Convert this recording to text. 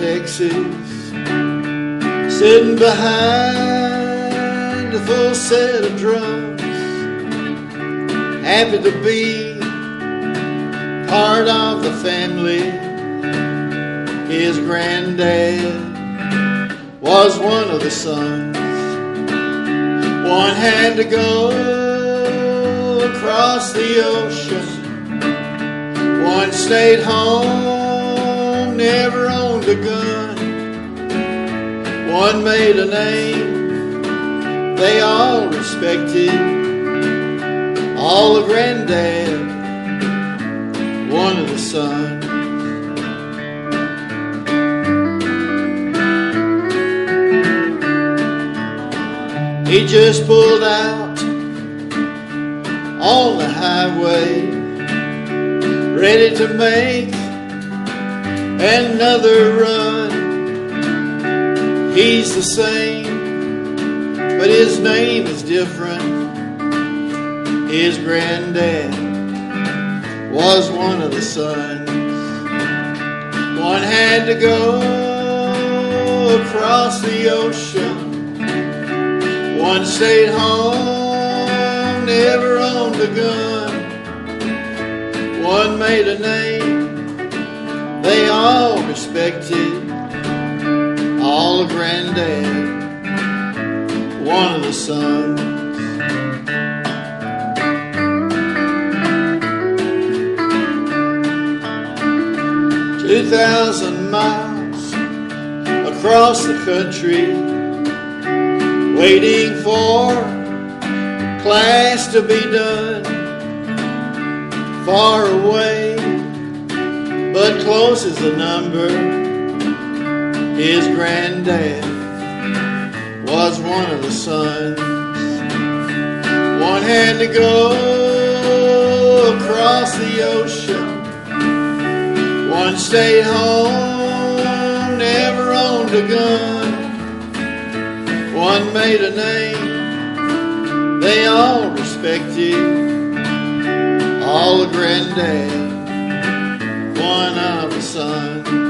Texas, sitting behind a full set of drums, happy to be part of the family. His granddad was one of the sons. One had to go across the ocean, one stayed home, never owned a gun. One made a name they all respected, all a granddad, one of the sons. He just pulled out on the highway, ready to make another run. He's the same, but his name is different. His granddad was one of the sons. One had to go across the ocean, one stayed home, never owned a gun. One made a name they all respected, all a granddad, one of the sons. "2,000 miles across the country, waiting for class to be done. Far away, but close as a number. His granddad was one of the sons. One had to go across the ocean, one stayed home, never owned a gun. One made a name they all respected, all a granddad, one of the sons."